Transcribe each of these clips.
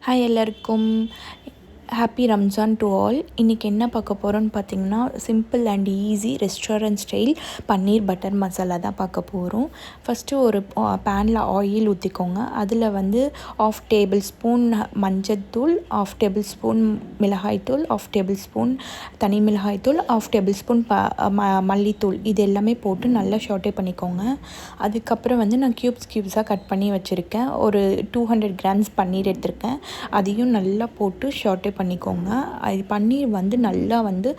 Hi எல்லாருக்கும் happy Ramzan to all. இன்றைக்கி என்ன பார்க்க போகிறோன்னு பார்த்தீங்கன்னா, simple and easy restaurant style paneer butter masala தான் பார்க்க போகிறோம். ஃபஸ்ட்டு ஒரு பேனில் ஆயில் ஊற்றிக்கோங்க. அதில் வந்து 1/2 டேபிள் ஸ்பூன் மஞ்சள்தூள், 1/2 டேபிள் ஸ்பூன் மிளகாய்த்தூள், 1/2 டேபிள் ஸ்பூன் தனி மிளகாய்த்தூள், 1/2 டேபிள் ஸ்பூன் மல்லித்தூள் இது எல்லாமே போட்டு நல்லா ஷாட்டே பண்ணிக்கோங்க. அதுக்கப்புறம் வந்து நான் க்யூப்ஸாக கட் பண்ணி வச்சுருக்கேன். ஒரு 200 கிராம்ஸ் பன்னீர் எடுத்திருக்கேன். அதையும் நல்லா போட்டு ஷாட்டே பண்ணிக்கோங்க. அது பன்னீர் வந்து நல்லா வந்து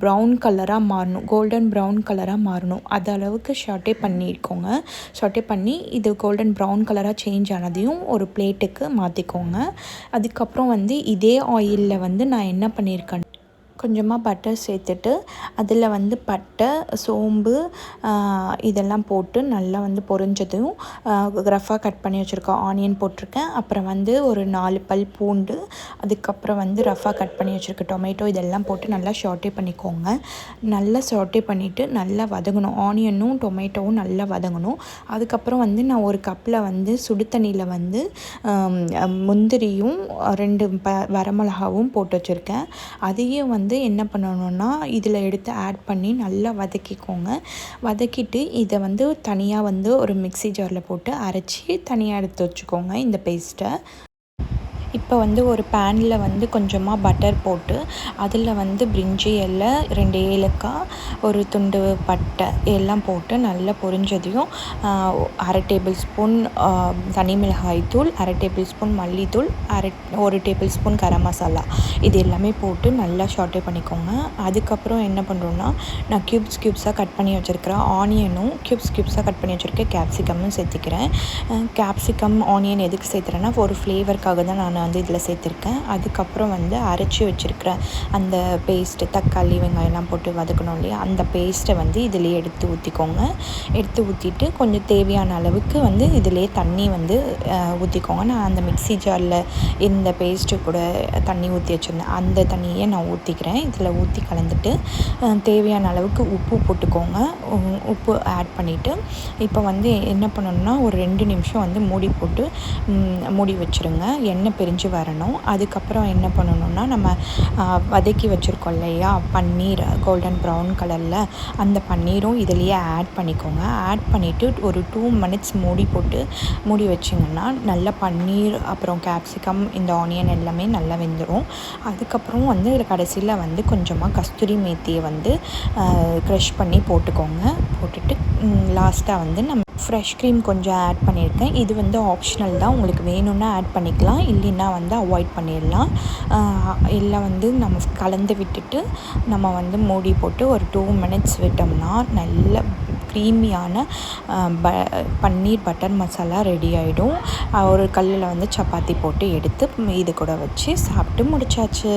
ப்ரௌன் கலராக மாறணும், கோல்டன் ப்ரௌன் கலராக மாறணும். அது அளவுக்கு ஷாட்டே பண்ணிக்கோங்க. ஷாட்டே பண்ணி இது கோல்டன் ப்ரௌன் கலராக சேஞ்ச் ஆனதையும் ஒரு பிளேட்டுக்கு மாற்றிக்கோங்க. அதுக்கப்புறம் வந்து இதே ஆயிலில் வந்து நான் என்ன பண்ணியிருக்கேன், கொஞ்சமாக பட்டர் சேர்த்துட்டு அதில் வந்து பட்டை, சோம்பு இதெல்லாம் போட்டு நல்லா வந்து பொரிஞ்சதும் ரஃபாக கட் பண்ணி வச்சுருக்கேன் ஆனியன் போட்டிருக்கேன். அப்புறம் வந்து ஒரு 4 பல் பூண்டு, அதுக்கப்புறம் வந்து ரஃபாக கட் பண்ணி வச்சுருக்க டொமேட்டோ இதெல்லாம் போட்டு நல்லா ஷாட்டே பண்ணிக்கோங்க. நல்லா ஷாட்டே பண்ணிவிட்டு நல்லா வதங்கணும். ஆனியனும் டொமேட்டோவும் நல்லா வதங்கணும். அதுக்கப்புறம் வந்து நான் ஒரு கப்பில் வந்து சுடு தண்ணியில் வந்து முந்திரியும் 2 வரமிளகாவும் போட்டு வச்சுருக்கேன். அதையும் வந்து என்ன பண்ணணும்னா இதில் எடுத்து ஆட் பண்ணி நல்லா வதக்கிக்கோங்க. வதக்கிட்டு இதை வந்து தனியாக வந்து ஒரு மிக்ஸி ஜாரில் போட்டு அரைச்சி தனியாக எடுத்து வச்சுக்கோங்க இந்த பேஸ்ட்டை. இப்போ வந்து ஒரு பேனில் வந்து கொஞ்சமாக பட்டர் போட்டு அதில் வந்து பிரிஞ்சி இலை, 2 ஏலக்காய், ஒரு துண்டு பட்டை எல்லாம் போட்டு நல்லா பொரிஞ்சதையும் 1/2 டேபிள் ஸ்பூன் தனி மிளகாய் தூள், 1/2 டேபிள் ஸ்பூன் மல்லித்தூள், 1 டேபிள் ஸ்பூன் கரம் மசாலா இது எல்லாமே போட்டு நல்லா ஷாட்டே பண்ணிக்கோங்க. அதுக்கப்புறம் என்ன பண்ணுறோன்னா, நான் க்யூப்ஸாக கட் பண்ணி வச்சுருக்கிறேன் ஆனியனும் க்யூப்ஸாக கட் பண்ணி வச்சுருக்கேன் கேப்சிகமும் சேர்த்துக்கிறேன். கேப்சிகம் ஆனியன் எதுக்கு சேர்த்துறேன்னா, ஒரு ஃப்ளேவருக்காக தான் நான் வந்து இதில் சேர்த்துருக்கேன். அதுக்கப்புறம் வந்து அரைச்சி வச்சுருக்கிற அந்த பேஸ்ட்டு, தக்காளி வெங்காயம்லாம் போட்டு வதக்கணும் இல்லையா, அந்த பேஸ்ட்டை வந்து இதிலே எடுத்து ஊற்றிக்கோங்க. எடுத்து ஊற்றிட்டு கொஞ்சம் தேவையான அளவுக்கு வந்து இதிலே தண்ணி வந்து ஊற்றிக்கோங்க. நான் அந்த மிக்ஸி ஜாரில் இந்த பேஸ்ட்டு கூட தண்ணி ஊற்றி வச்சுருந்தேன், அந்த தண்ணியை நான் ஊற்றிக்கிறேன். இதில் ஊற்றி கலந்துட்டு தேவையான அளவுக்கு உப்பு போட்டுக்கோங்க. உப்பு ஆட் பண்ணிவிட்டு இப்போ வந்து என்ன பண்ணணும்னா, ஒரு 2 நிமிஷம் வந்து மூடி போட்டு மூடி வச்சுருங்க. எண்ணெய் பிரிஞ்சு வரணும். அதுக்கப்புறம் என்ன பண்ணணும்னா, நம்ம வதக்கி வச்சுருக்கோம் இல்லையா பன்னீர் கோல்டன் ப்ரௌன் கலரில், அந்த பன்னீரும் இதிலேயே ஆட் பண்ணிக்கோங்க. ஆட் பண்ணிவிட்டு ஒரு 2 மினிட்ஸ் மூடி வச்சிங்கன்னா நல்லா பன்னீர் அப்புறம் கேப்சிகம் இந்த ஆனியன் எல்லாமே நல்லா வெந்துடும். அதுக்கப்புறம் வந்து இதில் கடைசியில் வந்து கொஞ்சமாக கஸ்தூரி மேத்தியை வந்து க்ரஷ் பண்ணி போட்டுக்கோங்க. போட்டுட்டு லாஸ்ட்டாக வந்து நம்ம ஃப்ரெஷ் க்ரீம் கொஞ்சம் ஆட் பண்ணியிருக்கேன். இது வந்து ஆப்ஷனல் தான், உங்களுக்கு வேணும்னா ஆட் பண்ணிக்கலாம், இல்லைன்னா வந்து அவாய்ட் பண்ணிடலாம். எல்லாம் வந்து நம்ம கலந்து விட்டுட்டு நம்ம வந்து மூடி போட்டு ஒரு 2 மினிட்ஸ் விட்டோம்னா நல்ல க்ரீமியான பன்னீர் பட்டர் மசாலா ரெடி ஆகிடும். ஒரு கல்லில் வந்து சப்பாத்தி போட்டு எடுத்து இது கூட வச்சு சாப்பிட்டு முடிச்சாச்சு.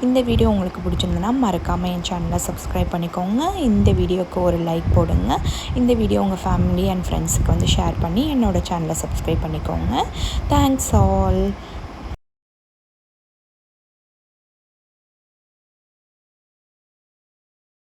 இந்த வீடியோ உங்களுக்கு பிடிச்சிருந்ததுன்னா மறக்காமல் என் சேனலை சப்ஸ்கிரைப் பண்ணிக்கோங்க. இந்த வீடியோவுக்கு ஒரு லைக் போடுங்க. இந்த வீடியோ உங்கள் ஃபேமிலி அண்ட் ஃப்ரெண்ட்ஸுக்கு வந்து ஷேர் பண்ணி என்னோடய சேனலை சப்ஸ்கிரைப் பண்ணிக்கோங்க. Thanks all.